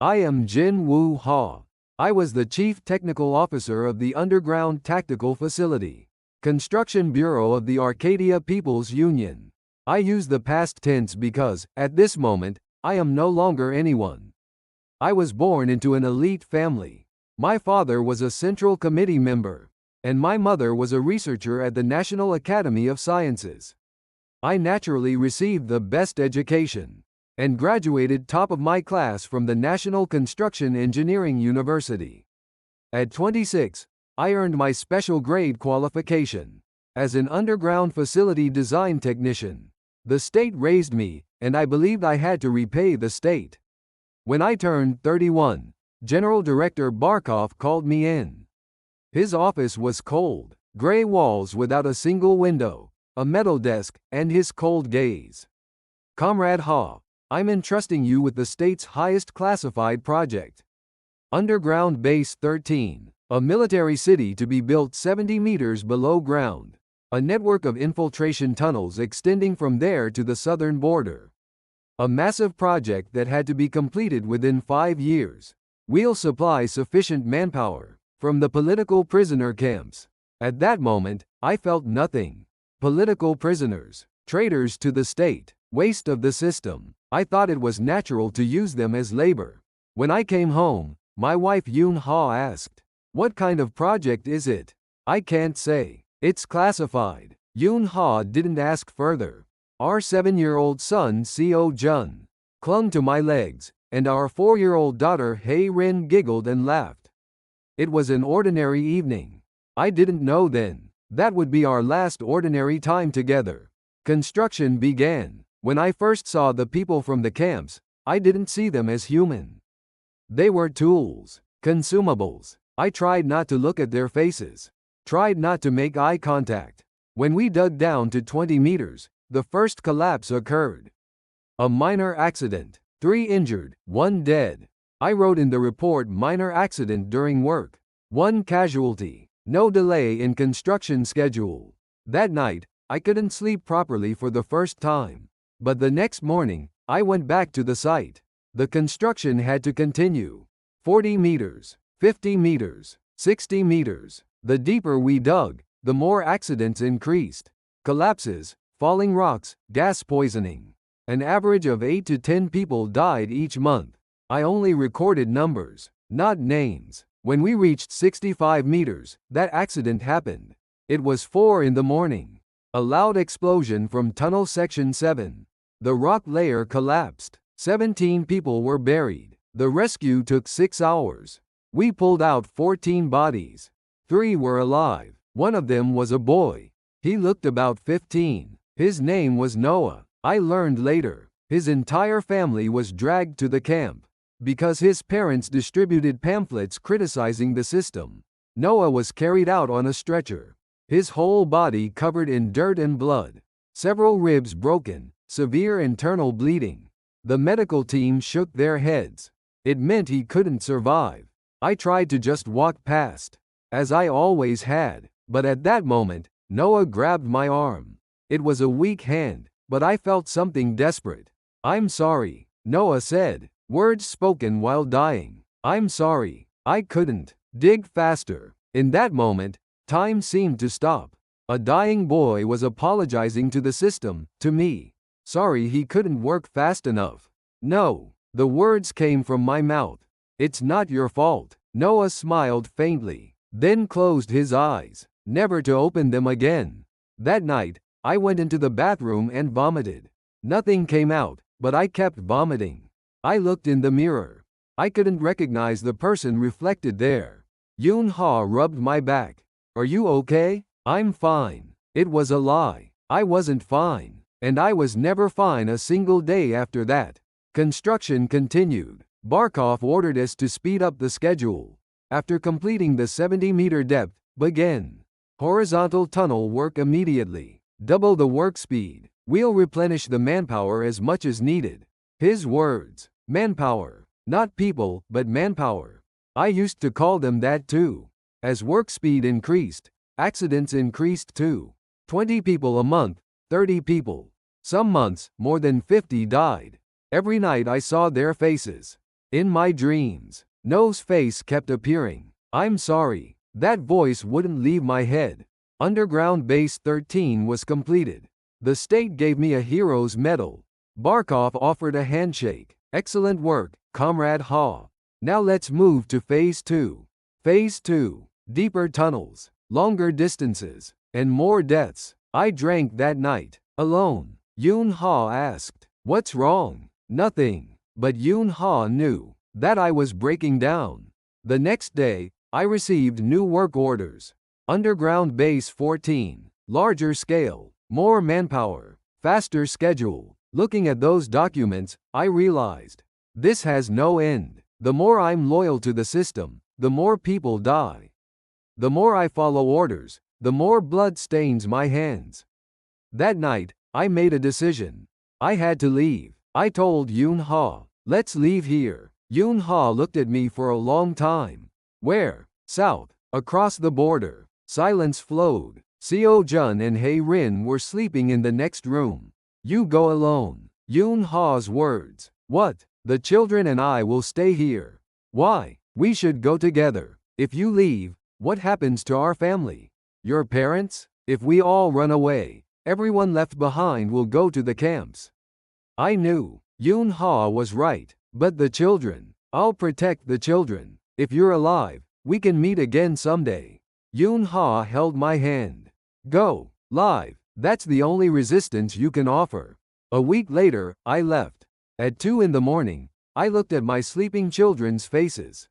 I am Jin-woo Ha. I was the Chief Technical Officer of the Underground Tactical Facility, Construction Bureau of the Arcadia People's Union. I use the past tense because, at this moment, I am no longer anyone. I was born into an elite family. My father was a Central Committee member, and my mother was a researcher at the National Academy of Sciences. I naturally received the best education and graduated top of my class from the National Construction Engineering University. At 26, I earned my special grade qualification as an underground facility design technician. The state raised me, and I believed I had to repay the state. When I turned 31, General Director Barkov called me in. His office was cold, gray walls without a single window, a metal desk, and his cold gaze. Comrade Ha, I'm entrusting you with the state's highest classified project. Underground Base 13, a military city to be built 70 meters below ground. A network of infiltration tunnels extending from there to the southern border. A massive project that had to be completed within 5 years. We'll supply sufficient manpower from the political prisoner camps. At that moment, I felt nothing. Political prisoners, traitors to the state, waste of the system. I thought it was natural to use them as labor. When I came home, my wife Yoon Ha asked, "What kind of project is it?" "I can't say. It's classified." Yoon Ha didn't ask further. Our 7-year-old son Seo Jun clung to my legs, and our 4-year-old daughter Hae Rin giggled and laughed. It was an ordinary evening. I didn't know then that would be our last ordinary time together. Construction began. When I first saw the people from the camps, I didn't see them as human. They were tools, consumables. I tried not to look at their faces, tried not to make eye contact. When we dug down to 20 meters, the first collapse occurred. A minor accident, 3 injured, 1 dead. I wrote in the report minor accident during work, 1 casualty, no delay in construction schedule. That night, I couldn't sleep properly for the first time. But the next morning, I went back to the site. The construction had to continue. 40 meters, 50 meters, 60 meters. The deeper we dug, the more accidents increased. Collapses, falling rocks, gas poisoning. An average of 8 to 10 people died each month. I only recorded numbers, not names. When we reached 65 meters, that accident happened. It was 4 in the morning. A loud explosion from tunnel section 7. The rock layer collapsed. 17 people were buried. The rescue took 6 hours. We pulled out 14 bodies. 3 were alive. One of them was a boy. He looked about 15. His name was Noah. I learned later, his entire family was dragged to the camp because his parents distributed pamphlets criticizing the system. Noah was carried out on a stretcher, his whole body covered in dirt and blood, several ribs broken, severe internal bleeding. The medical team shook their heads. It meant he couldn't survive. I tried to just walk past, as I always had, but at that moment, Noah grabbed my arm. It was a weak hand, but I felt something desperate. "I'm sorry," Noah said, words spoken while dying. "I'm sorry, I couldn't dig faster." In that moment, time seemed to stop. A dying boy was apologizing to the system, to me. Sorry he couldn't work fast enough. "No," the words came from my mouth. "It's not your fault." Noah smiled faintly, then closed his eyes, never to open them again. That night, I went into the bathroom and vomited. Nothing came out, but I kept vomiting. I looked in the mirror. I couldn't recognize the person reflected there. Yoon Ha rubbed my back. "Are you okay?" "I'm fine." It was a lie. I wasn't fine. And I was never fine a single day after that. Construction continued. Barkov ordered us to speed up the schedule. After completing the 70-meter depth, begin horizontal tunnel work immediately. Double the work speed. We'll replenish the manpower as much as needed. His words. Manpower. Not people, but manpower. I used to call them that too. As work speed increased, accidents increased too. 20 people a month, 30 people. Some months, more than 50 died. Every night I saw their faces. In my dreams, No's face kept appearing. I'm sorry. That voice wouldn't leave my head. Underground Base 13 was completed. The state gave me a hero's medal. Barkov offered a handshake. Excellent work, Comrade Ha. Now let's move to Phase 2. Phase 2. Deeper tunnels, longer distances, and more deaths. I drank that night, alone. Yoon Ha asked, "What's wrong?" "Nothing." But Yoon Ha knew that I was breaking down. The next day, I received new work orders. Underground Base 14. Larger scale, more manpower, faster schedule. Looking at those documents, I realized this has no end. The more I'm loyal to the system, the more people die. The more I follow orders, the more blood stains my hands. That night, I made a decision. I had to leave. I told Yoon Ha, "Let's leave here." Yoon Ha looked at me for a long time. "Where?" "South, across the border." Silence flowed. Seo Jun and Hae Rin were sleeping in the next room. "You go alone." Yoon Ha's words. "What?" "The children and I will stay here." "Why?" "We should go together. If you leave, what happens to our family?" "Your parents?" "If we all run away, everyone left behind will go to the camps." I knew Yoon Ha was right. "But the children?" "I'll protect the children. If you're alive, we can meet again someday." Yoon Ha held my hand. "Go live. That's the only resistance you can offer." A week later, I left. At 2 in the morning, I looked at my sleeping children's faces.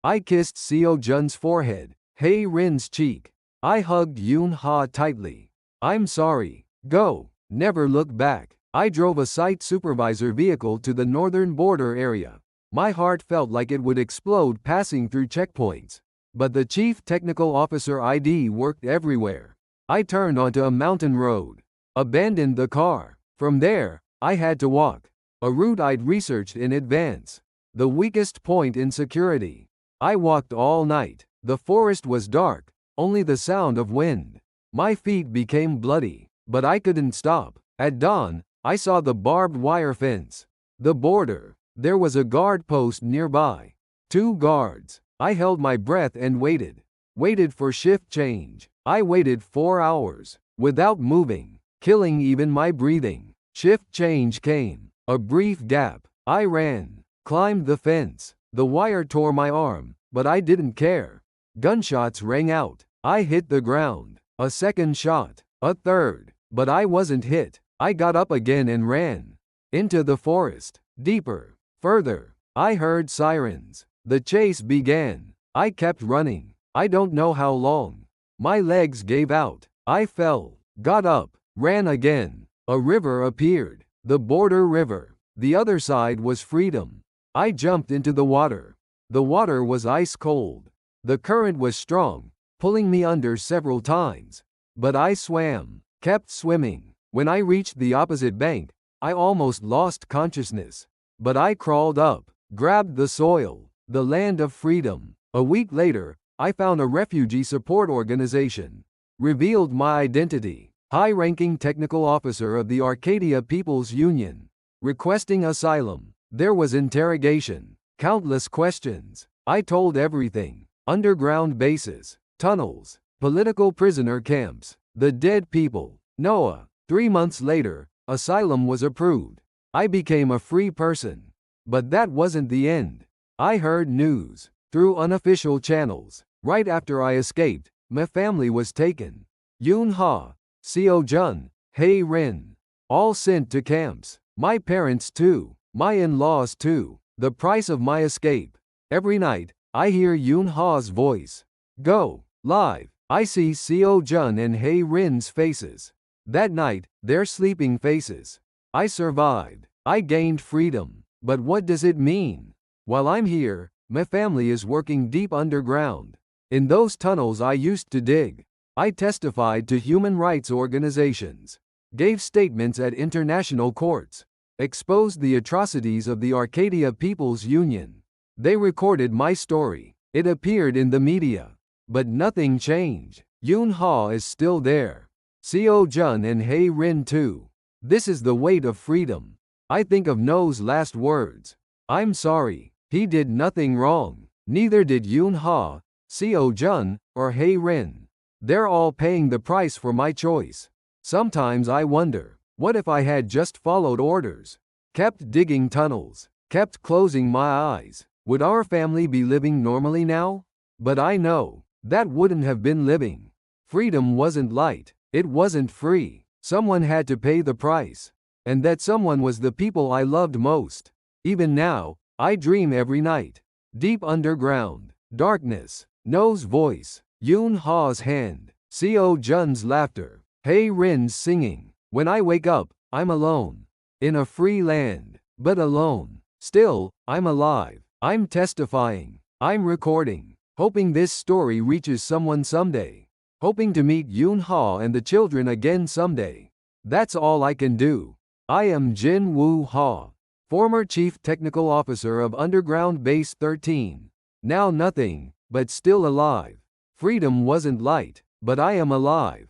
I kissed Seo Jun's forehead, Hae Rin's cheek. I hugged Yoon Ha tightly. "I'm sorry. Go. Never look back." I drove a site supervisor vehicle to the northern border area. My heart felt like it would explode passing through checkpoints. But the chief technical officer ID worked everywhere. I turned onto a mountain road. Abandoned the car. From there, I had to walk. A route I'd researched in advance. The weakest point in security. I walked all night. The forest was dark, only the sound of wind. My feet became bloody, but I couldn't stop. At dawn, I saw the barbed wire fence. The border. There was a guard post nearby. 2 guards. I held my breath and waited. Waited for shift change. I waited 4 hours, without moving, killing even my breathing. Shift change came. A brief gap. I ran, climbed the fence. The wire tore my arm, but I didn't care. Gunshots rang out. I hit the ground. A second shot. A third. But I wasn't hit. I got up again and ran. Into the forest. Deeper. Further. I heard sirens. The chase began. I kept running. I don't know how long. My legs gave out. I fell. Got up. Ran again. A river appeared. The border river. The other side was freedom. I jumped into the water. The water was ice cold. The current was strong, pulling me under several times. But I swam. Kept swimming. When I reached the opposite bank, I almost lost consciousness. But I crawled up, grabbed the soil, the land of freedom. A week later, I found a refugee support organization. Revealed my identity. High-ranking technical officer of the Arcadia People's Union. Requesting asylum. There was interrogation. Countless questions. I told everything. Underground bases, tunnels, political prisoner camps, the dead people. Noah. 3 months later, asylum was approved. I became a free person. But that wasn't the end. I heard news. Through unofficial channels. Right after I escaped, my family was taken. Yoon Ha, Seo Jun, Hae Rin. All sent to camps. My parents too. My in-laws too. The price of my escape. Every night, I hear Yoon Ha's voice. Go live. I see Seo Jun and Hae Rin's faces. That night, their sleeping faces. I survived. I gained freedom. But what does it mean? While I'm here, my family is working deep underground. In those tunnels I used to dig. I testified to human rights organizations. Gave statements at international courts. Exposed the atrocities of the Arcadia People's Union. They recorded my story. It appeared in the media. But nothing changed. Yoon Ha is still there. Seo Jun and Hae Rin too. This is the weight of freedom. I think of No's last words. I'm sorry. He did nothing wrong. Neither did Yoon Ha, Seo Jun, or Hae Rin. They're all paying the price for my choice. Sometimes I wonder, what if I had just followed orders? Kept digging tunnels, kept closing my eyes. Would our family be living normally now? But I know, that wouldn't have been living. Freedom wasn't light, it wasn't free. Someone had to pay the price. And that someone was the people I loved most. Even now, I dream every night. Deep underground, darkness, No's voice, Yoon Ha's hand, Seo Jun's laughter, Hae Rin's singing. When I wake up, I'm alone. In a free land, but alone. Still, I'm alive. I'm testifying. I'm recording. Hoping this story reaches someone someday. Hoping to meet Yoon Ha and the children again someday. That's all I can do. I am Jin-woo Ha, former Chief Technical Officer of Underground Base 13. Now nothing, but still alive. Freedom wasn't light, but I am alive.